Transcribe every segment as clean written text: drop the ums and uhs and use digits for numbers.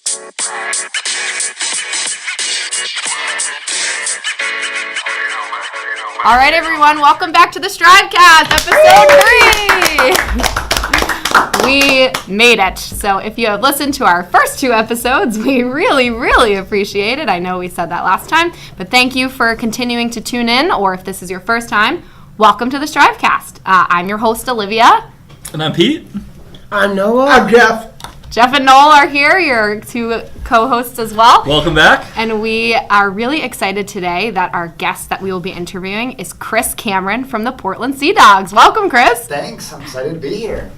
All right, everyone, welcome back to the Stridecast, episode 3. We made it. So if you have listened to our first 2 episodes, we really, really appreciate it. I know we said that last time, but thank you for continuing to tune in, or if this is your first time, welcome to the Stridecast. I'm your host, Olivia. And I'm Pete. I'm Noah. I'm Jeff. Jeff and Noel are here, your 2 co-hosts as well. Welcome back. And we are really excited today that our guest that we will be interviewing is Chris Cameron from the Portland Sea Dogs. Welcome, Chris. Thanks. I'm excited to be here.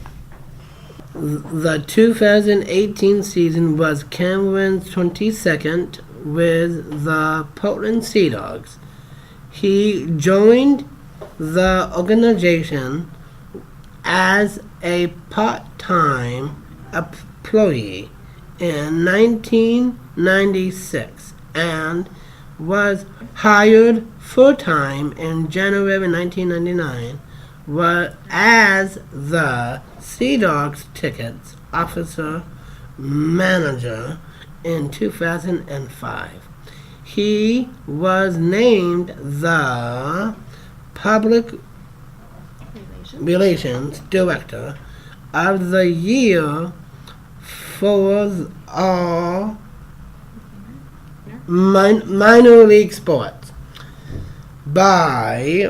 The 2018 season was Cameron's 22nd with the Portland Sea Dogs. He joined the organization as a part-time employee in 1996 and was hired full-time in January 1999 as the Sea Dogs tickets officer manager in 2005. He was named the Public Relations Director of the Year for all minor league sports by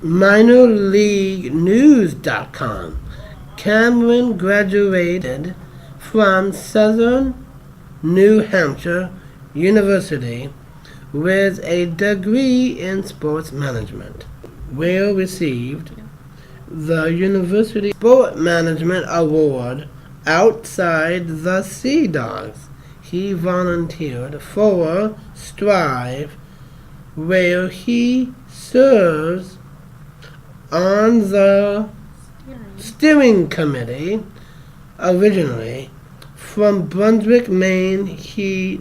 minorleaguenews.com. Cameron graduated from Southern New Hampshire University with a degree in sports management. Whale received the University Sport Management Award outside the Sea Dogs. He volunteered for Strive, where he serves on the steering committee. Originally from Brunswick, Maine, he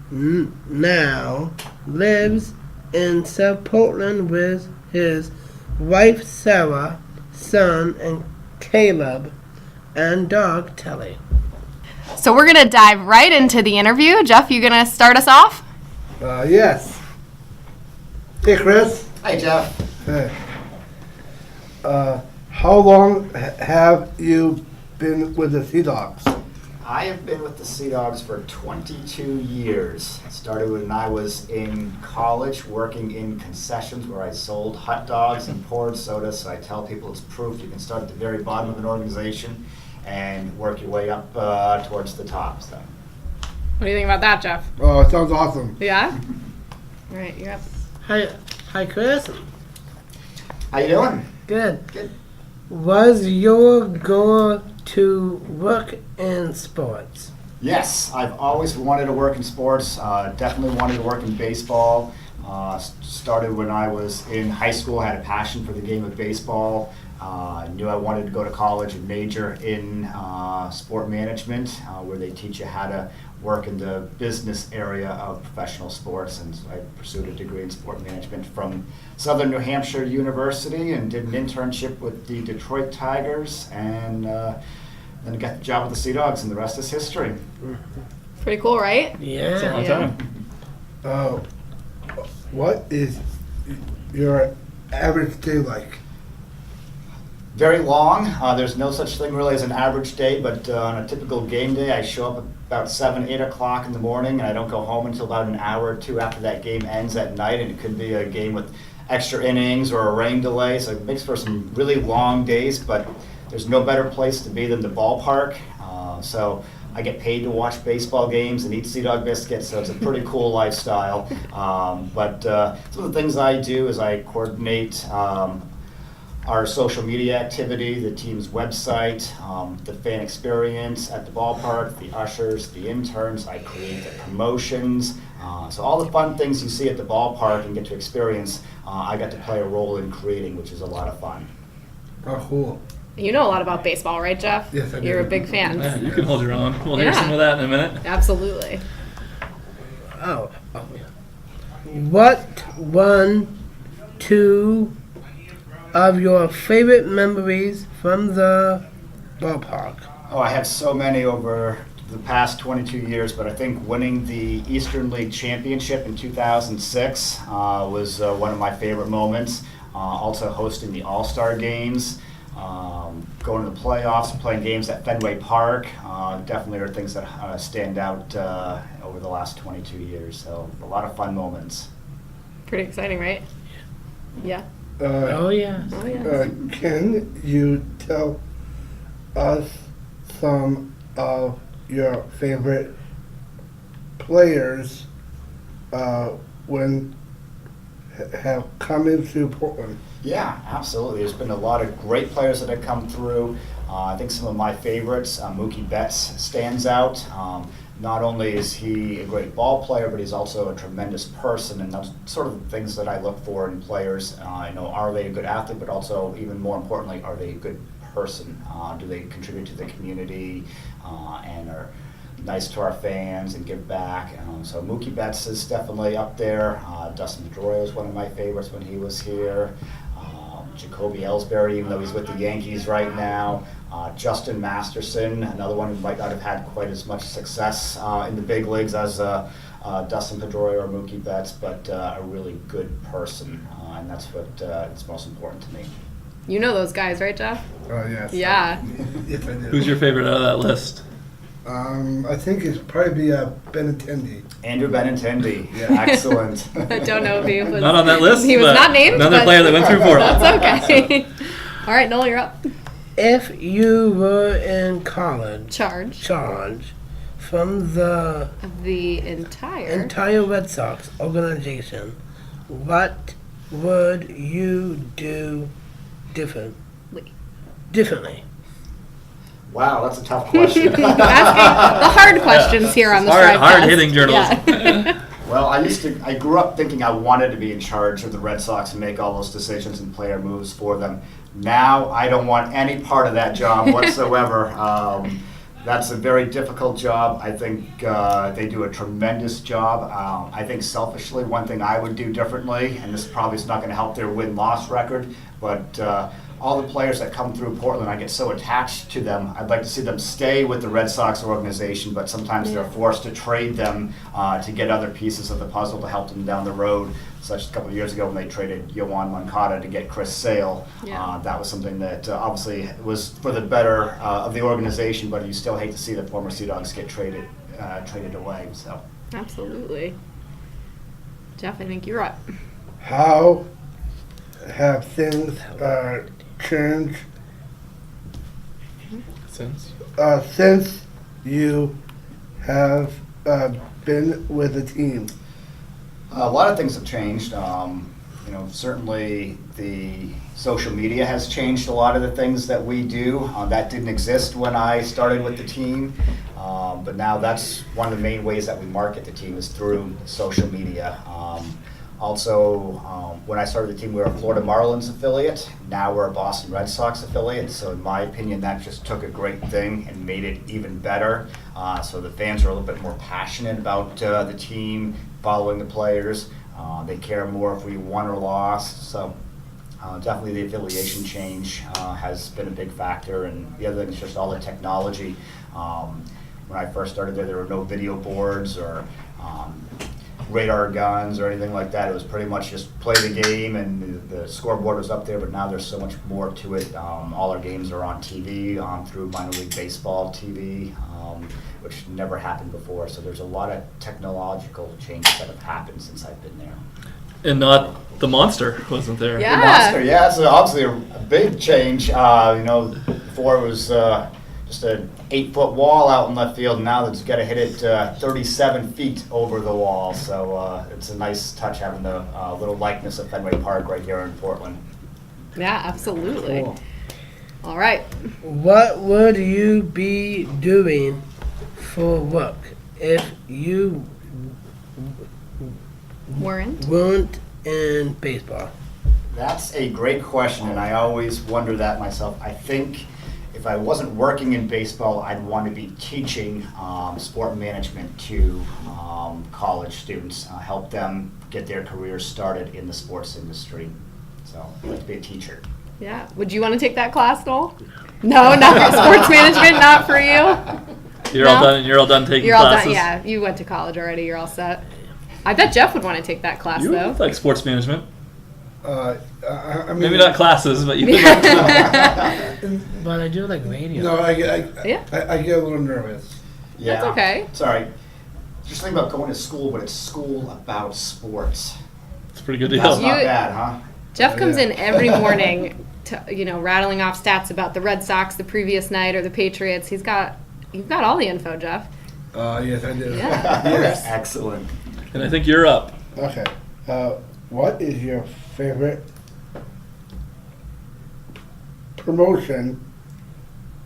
now lives in South Portland with his wife Sarah, son and Caleb, and dog Telly. So we're going to dive right into the interview. Jeff, you going to start us off? Yes. Hey, Chris. Hi, Jeff. Hey. How long have you been with the Sea Dogs? I have been with the Sea Dogs for 22 years. It started when I was in college working in concessions where I sold hot dogs and poured soda. So I tell people it's proof you can start at the very bottom of an organization and work your way up towards the top. So. What do you think about that, Jeff? Oh, it sounds awesome. Yeah? All right, you're up. Hi, Chris. How you doing? Good. Good. Was your goal to work in sports? Yes, I've always wanted to work in sports. Definitely wanted to work in baseball. Started when I was in high school. Had a passion for the game of baseball. Knew I wanted to go to college and major in sport management, where they teach you how to work in the business area of professional sports. And so I pursued a degree in sport management from Southern New Hampshire University and did an internship with the Detroit Tigers, and then got the job with the Sea Dogs, and the rest is history. Pretty cool, right? Yeah. It's a long time. What is your average day like? Very long. There's no such thing really as an average day, but on a typical game day, I show up about 7, 8 o'clock in the morning, and I don't go home until about an hour or 2 after that game ends at night, and it could be a game with extra innings or a rain delay, so it makes for some really long days, but there's no better place to be than the ballpark. So I get paid to watch baseball games and eat Sea Dog biscuits, so it's a pretty cool lifestyle. But some of the things I do is I coordinate our social media activity, the team's website, the fan experience at the ballpark, the ushers, the interns. I create the promotions. So all the fun things you see at the ballpark and get to experience, I got to play a role in creating, which is a lot of fun. Oh, cool. You know a lot about baseball, right, Jeff? Yes, I do. You're a big fan. Yeah, you can hold your own. We'll hear Yeah. some of that in a minute. Absolutely. Oh. What 1, 2 of your favorite memories from the ballpark? Oh, I have so many over the past 22 years, but I think winning the Eastern League Championship in 2006 was one of my favorite moments. Also hosting the All-Star Games, going to the playoffs, playing games at Fenway Park, definitely are things that stand out over the last 22 years. So a lot of fun moments. Pretty exciting, right? Yeah. Oh, yeah. Oh, yeah. Can you tell us some of your favorite players when have come into Portland? Yeah, absolutely. There's been a lot of great players that have come through. I think some of my favorites, Mookie Betts stands out. Not only is he a great ball player, but he's also a tremendous person, and that's sort of the things that I look for in players. Are they a good athlete, but also, even more importantly, are they a good person? Do they contribute to the community and are nice to our fans and give back? So Mookie Betts is definitely up there. Dustin Pedroia is one of my favorites when he was here. Jacoby Ellsbury, even though he's with the Yankees right now. Justin Masterson, another one who might not have had quite as much success in the big leagues as Dustin Pedroia or Mookie Betts, but a really good person, and that's what is most important to me. You know those guys, right, Jeff? Oh, yes. Yeah. Yes, I do. Who's your favorite out of that list? I think it's probably Benintendi. Andrew Benintendi, Yeah. Excellent. I don't know if he was Not on that list. He was but not named. Another but player that went through Portland. That's okay. All right, Noel, you're up. If you were in college, Charge from the of the entire. entire Red Sox organization, what would you do differently? Wow, that's a tough question. Asking the hard questions here on the Stripecast. Hard-hitting journalism. Yeah. Well, I grew up thinking I wanted to be in charge of the Red Sox and make all those decisions and player moves for them. Now I don't want any part of that job whatsoever. That's a very difficult job. I think they do a tremendous job. I think selfishly, one thing I would do differently, and this probably is not going to help their win-loss record, but all the players that come through Portland, I get so attached to them. I'd like to see them stay with the Red Sox organization, but sometimes they're forced to trade them to get other pieces of the puzzle to help them down the road. Such as a couple of years ago when they traded Yoan Moncada to get Chris Sale. Yeah. That was something that obviously was for the better of the organization, but you still hate to see the former Sea Dogs get traded away. So. Absolutely. Jeff, I think you're up. How have things changed since you have been with the team? A lot of things have changed. Certainly the social media has changed a lot of the things that we do. That didn't exist when I started with the team, but now that's one of the main ways that we market the team is through social media. When I started the team, we were a Florida Marlins affiliate. Now we're a Boston Red Sox affiliate. So in my opinion, that just took a great thing and made it even better. So the fans are a little bit more passionate about the team, following the players. They care more if we won or lost. So definitely the affiliation change has been a big factor. And the other thing is just all the technology. When I first started there were no video boards or radar guns or anything like that. It was pretty much just play the game, and the scoreboard was up there, but now there's so much more to it. All our games are on TV, through minor league baseball TV, which never happened before. So there's a lot of technological changes that have happened since I've been there. And not the monster wasn't there. Yeah. The monster, yeah, it's obviously a big change. Before it was just an 8-foot wall out in left field. Now it's got to hit it 37 feet over the wall. So it's a nice touch having the little likeness of Fenway Park right here in Portland. Yeah, absolutely. Cool. All right. What would you be doing for work if you weren't in baseball? That's a great question, and I always wonder that myself. I think if I wasn't working in baseball, I'd want to be teaching sport management to college students, help them get their careers started in the sports industry. So I'd like to be a teacher. Yeah. Would you want to take that class, Noel? No, not for sports management, not for you? You're all done. You're all done taking You're all classes. done. Yeah, you went to college already. You're all set. I bet Jeff would want to take that class You though. would like sports management. I mean, Maybe not classes, but you. But I do like radio. No, I Yeah. get a little nervous. Yeah. That's okay. Sorry. Just think about going to school, but it's school about sports. It's a pretty good That's deal. not bad, huh? Jeff comes Yeah. in every morning, rattling off stats about the Red Sox the previous night or the Patriots. You've got all the info, Jeff. Yes, I do. Yeah, of course. Excellent. And I think you're up. Okay. What is your favorite promotion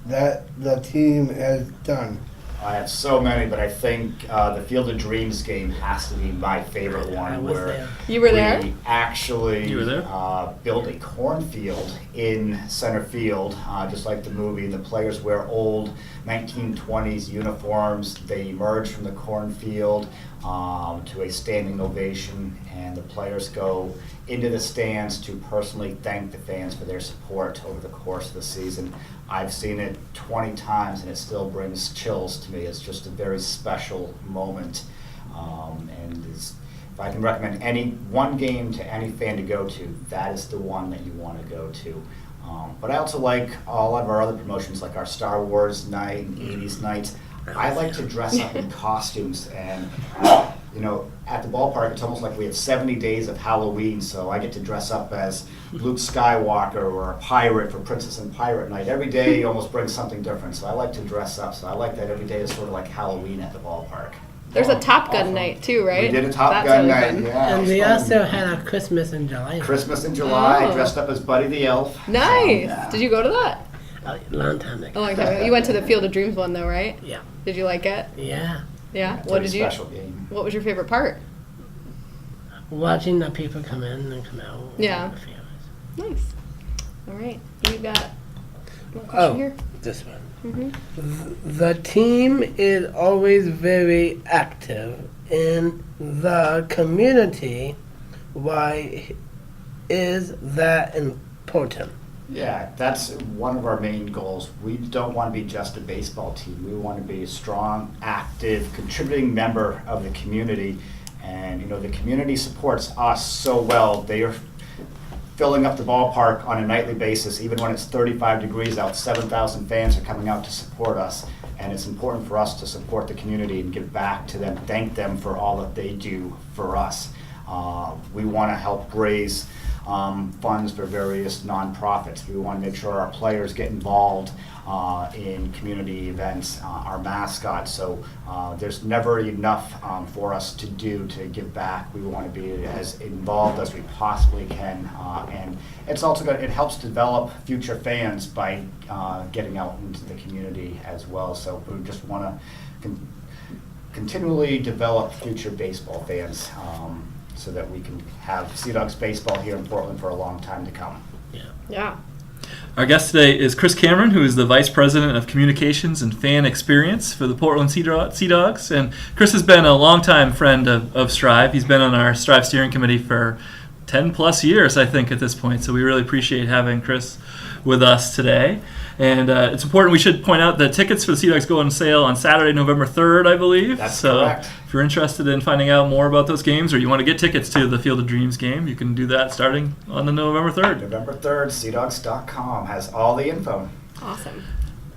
that the team has done? I have so many, but I think the Field of Dreams game has to be my favorite one. I was where there. You were there? We actually You were there? built a cornfield in center field, just like the movie. The players wear old 1920s uniforms. They emerge from the cornfield to a standing ovation, and the players go into the stands to personally thank the fans for their support over the course of the season. I've seen it 20 times, and it still brings chills to me. It's just a very special moment. If I can recommend any one game to any fan to go to, that is the one that you want to go to. But I also like all of our other promotions, like our Star Wars night and 80s nights. I like to dress up in costumes, and at the ballpark, it's almost like we have 70 days of Halloween, so I get to dress up as Luke Skywalker or a pirate for Princess and Pirate Night. Every day almost brings something different, so I like to dress up. So I like that every day is sort of like Halloween at the ballpark. There's a Top Gun Awesome. night too, right? We did a Top That's Gun really night, fun. yeah. And it we was fun. also had a Christmas in July. Christmas in July, Oh. dressed up as Buddy the Elf. Nice. Yeah. Did you go to that? A long time ago. A long time ago. You went to the Field of Dreams one though, right? Yeah. Did you like it? Yeah. Yeah. It's What a did you? special game. What was your favorite part? Watching the people come in and come out. Yeah. The families. Nice. All right. You got one question Oh. here? This one. Mhm. The team is always very active in the community. Why is that important? Yeah, that's one of our main goals. We don't want to be just a baseball team. We want to be a strong, active, contributing member of the community. And, the community supports us so well. They are filling up the ballpark on a nightly basis. Even when it's 35 degrees out, 7,000 fans are coming out to support us. And it's important for us to support the community and give back to them, thank them for all that they do for us. We want to help raise funds for various nonprofits. We want to make sure our players get involved in community events, our mascots. So there's never enough for us to do to give back. We want to be as involved as we possibly can. And it's also good, it helps develop future fans by getting out into the community as well. So we just want to continually develop future baseball fans. So that we can have Sea Dogs baseball here in Portland for a long time to come. Yeah. Our guest today is Chris Cameron, who is the Vice President of Communications and Fan Experience for the Portland Sea Dogs. And Chris has been a longtime friend of Strive. He's been on our Strive Steering Committee for 10 plus years, I think, at this point. So we really appreciate having Chris with us today. And it's important, we should point out that tickets for the Sea Dogs go on sale on Saturday, November 3rd, I believe. That's so correct. If you're interested in finding out more about those games, or you want to get tickets to the Field of Dreams game, you can do that starting on the November 3rd. November 3rd, SeaDogs.com has all the info. Awesome.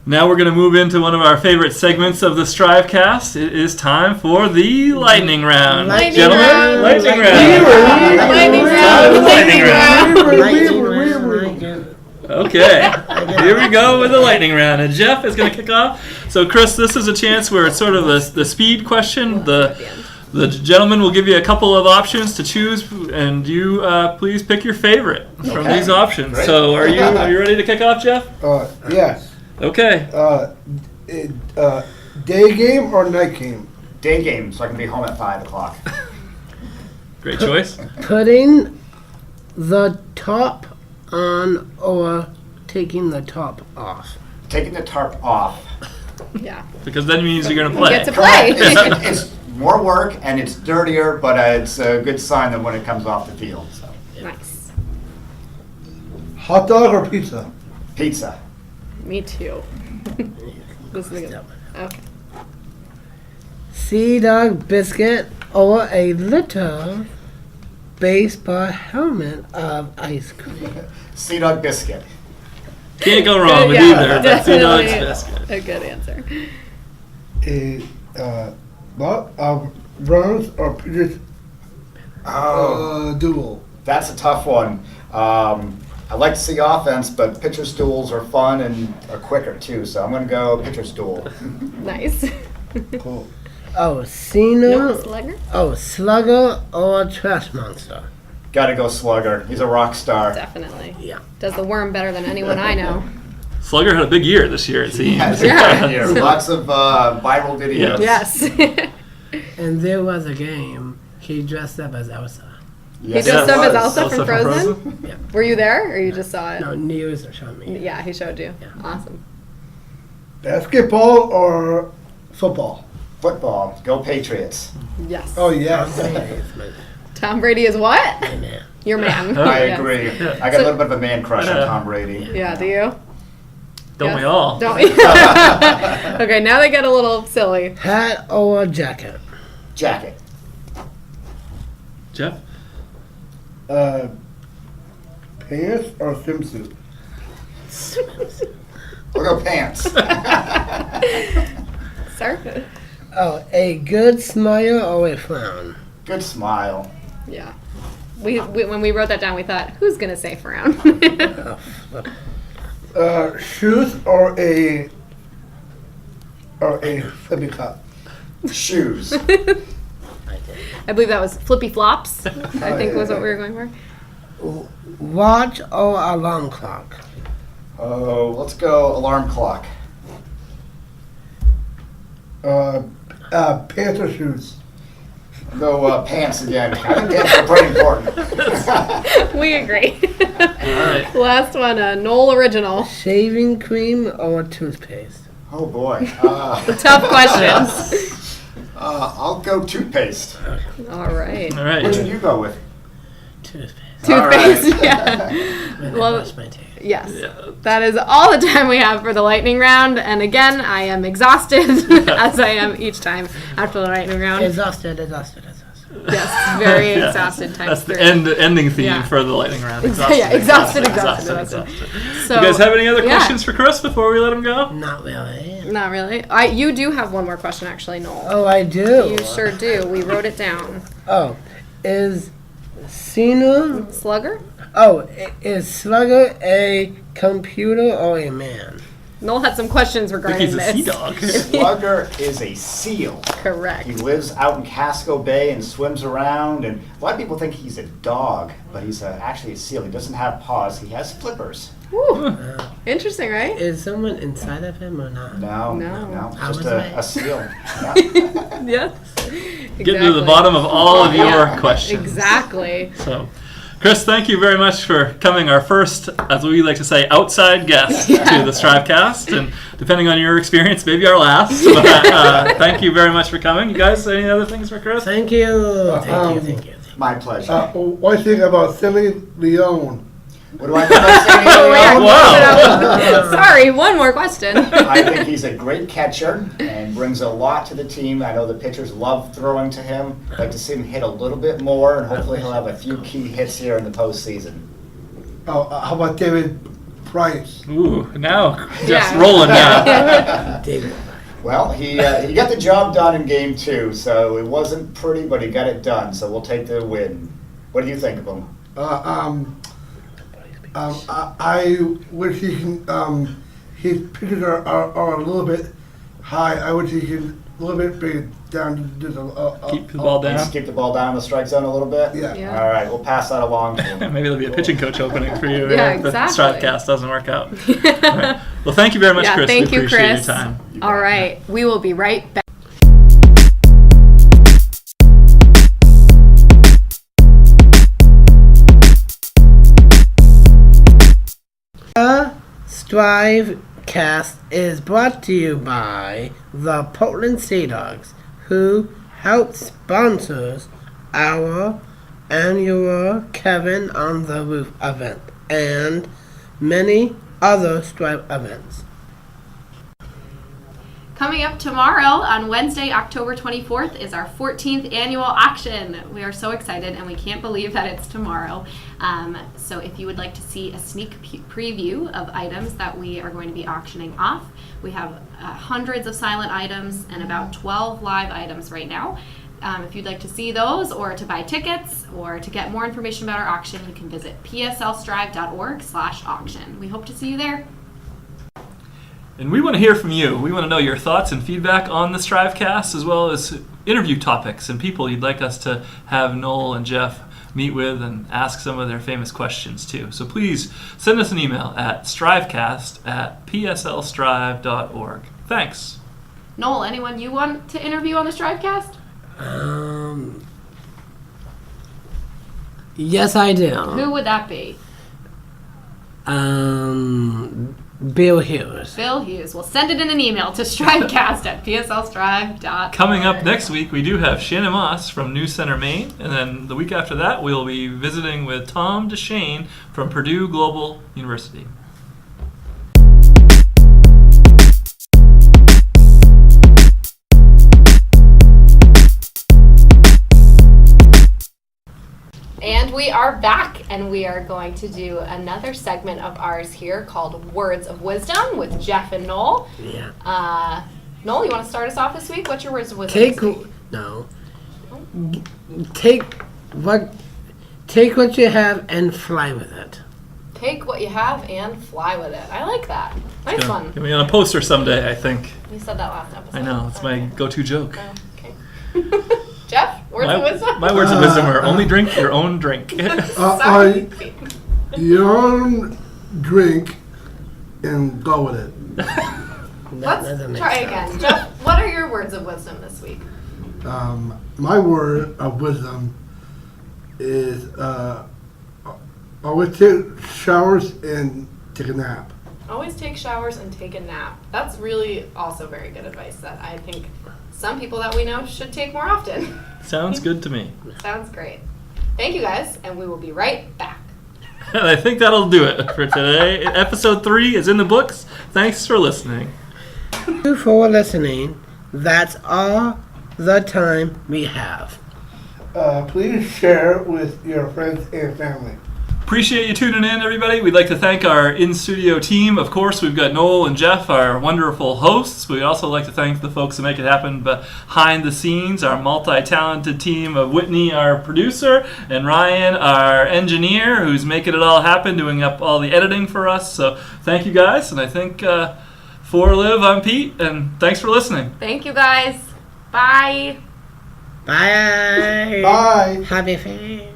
Now we're going to move into one of our favorite segments of the Strivecast. It is time for the lightning round. Lightning Gentlemen, round. lightning round. Lightning round. Lightning round. Lightning round. Okay, here we go with the lightning round. And Jeff is going to kick off. So, Chris, this is a chance where it's sort of the speed question. The gentleman will give you a couple of options to choose, and you please pick your favorite from Okay. these options. Great. So, are you ready to kick off, Jeff? Yes. Okay. Day game or night game? Day game, so I can be home at 5 o'clock. Great choice. Putting the top on or taking the top off. Taking the tarp off. Yeah. Because that means you're going to You play. get to play. It's more work and it's dirtier, but it's a good sign that when it comes off the field. So. Nice. Hot dog or pizza? Pizza. Me too. This is good. Okay. Sea Dog biscuit or a little baseball helmet of ice cream? Sea Dog biscuit. Can't go wrong with Yeah, either. That's Sea Dog's definitely biscuit. a good answer. A lot of runs or pitches duel. That's a tough one. I like to see offense, but pitcher's duels are fun and are quicker too. So I'm going to go pitcher's duel. Nice. Cool. Oh, Cena. No, slugger? Oh, Slugger or Trash Monster? Got to go Slugger. He's a rock star. Definitely. Yeah. Does the worm better than anyone I know. Slugger had a big year this year, it seems. Yeah. Lots of viral videos. Yes. And there was a game. He dressed up as Elsa. Yes, He dressed it up as was. Elsa from Frozen? Yeah. Were you there, or you just saw it? No, news are showing me. Yeah, he showed you. Yeah. Awesome. Basketball or football? Football. Go Patriots. Yes. Oh, yes. Tom Brady is what? Man. Your man. I Yes. agree. I got a little bit of a man crush on Tom Brady. Yeah, do you? Don't we Yes. all? Don't we? Okay, now they get a little silly. Hat or jacket? Jacket. Jeff? Pants or swimsuit? We'll go pants. Sir? Oh, a good smile or a frown? Good smile. Yeah. We when we wrote that down, we thought, who's going to say frown? Shoes or a flippy cup? Shoes. I believe that was flippy flops, I think was what we were going for. Watch or alarm clock? Oh, let's go alarm clock. Pants or shoes? Go pants again. I think pants are pretty important. We agree. All right. Last one, a Knoll original. Shaving cream or toothpaste? Oh boy. Tough questions. I'll go toothpaste. All right. All right. Which would you go with? Toothpaste. Toothpaste, All right. yeah. When Well, I brush my teeth. Yes. Yeah. That is all the time we have for the lightning round. And again, I am exhausted, as I am each time after the lightning round. Exhausted. Yes, very Yeah. exhausted times That's the three. ending theme Yeah. for the lightning round. Yeah, exhausted. So, You guys have any other yeah. questions for Chris before we let him go? Not really. Not really. You do have one more question, actually, Noel. Oh, I do. You sure do. We wrote it down. Oh, is Cena? Slugger? Oh, is Slugger a computer or a man? Noel had some questions I think regarding he's a this. sea dog. Slugger is a seal. Correct. He lives out in Casco Bay and swims around, and a lot of people think he's a dog, but he's actually a seal. He doesn't have paws. He has flippers. Woo. Interesting, right? Is someone inside of him or not? No, No. no, How just was a it? seal. Yeah. Yes. Getting to the bottom of all of your Yeah, questions. Exactly. So, Chris, thank you very much for coming our first, as we like to say, outside guest to the Strivecast, and depending on your experience, maybe our last. But thank you very much for coming. You guys, any other things for Chris? Thank you. Thank you. My pleasure. What do you think about Silly Leone? What do I think about Sandy Oh, yeah. Leone? Wow. Sorry, one more question. I think he's a great catcher and brings a lot to the team. I know the pitchers love throwing to him. I'd like to see him hit a little bit more, and hopefully he'll have a few key hits here in the postseason. How about David Price? Ooh, now just Yeah. rolling now. David. Well, he got the job done in game 2, so it wasn't pretty, but he got it done. So we'll take the win. What do you think of him? I wish he can. His pitches are a little bit high. I wish he can a little bit bring it down to just Keep the ball down. Just keep the ball down in the strike zone a little bit? Yeah. Yeah. All right, we'll pass that along to him. Maybe there'll be a pitching coach opening for you Yeah, if the exactly. Strivecast doesn't work out. All right. Well, thank you very much, Yeah, Chris. thank we you, appreciate Chris. your time. All right, we will be right back. The Strivecast is brought to you by the Portland Sea Dogs, who help sponsors our annual Kevin on the Roof event and many other Strive events. Coming up tomorrow on Wednesday, October 24th, is our 14th annual auction. We are so excited, and we can't believe that it's tomorrow. So if you would like to see a sneak preview of items that we are going to be auctioning off, we have hundreds of silent items and about 12 live items right now. If you'd like to see those or to buy tickets or to get more information about our auction, you can visit pslstrive.org/auction. We hope to see you there. And we want to hear from you. We want to know your thoughts and feedback on the Strivecast, as well as interview topics and people you'd like us to have Noel and Jeff meet with and ask some of their famous questions too. So please send us an email at strivecast@pslstrive.org. Thanks. Noel, anyone you want to interview on the Strivecast? Yes, I do. Who would that be? Bill Hughes. Bill Hughes. Well, send it in an email to strivecast@pslstrive.org. Coming up next week, we do have Shannon Moss from New Center, Maine. And then the week after that, we'll be visiting with Tom DeShane from Purdue Global University. And we are back, and we are going to do another segment of ours here called Words of Wisdom with Jeff and Noel. Yeah. Noel, you want to start us off this week? What's your words of wisdom this week? Take what you have and fly with it. Take what you have and fly with it. I like that. Nice one. Get me on a poster someday, I think. You said that last episode. I know, it's my go-to joke. Oh, okay. Jeff, words of wisdom? My words of wisdom are only drink your own drink. Sorry. Your own drink and go with it. Let's try again. Jeff, what are your words of wisdom this week? My word of wisdom is always take showers and take a nap. Always take showers and take a nap. That's really also very good advice that I think some people that we know should take more often. Sounds good to me. Sounds great. Thank you guys, and we will be right back. And I think that'll do it for today. Episode 3 is in the books. Thanks for listening. Thank you for listening. That's all the time we have. Please share with your friends and family. Appreciate you tuning in, everybody. We'd like to thank our in-studio team. Of course, we've got Noel and Jeff, our wonderful hosts. We'd also like to thank the folks who make it happen behind the scenes, our multi-talented team of Whitney, our producer, and Ryan, our engineer, who's making it all happen, doing up all the editing for us. So thank you, guys. And I think for Liv, I'm Pete, and thanks for listening. Thank you guys. Bye. Bye. Bye. Happy fair.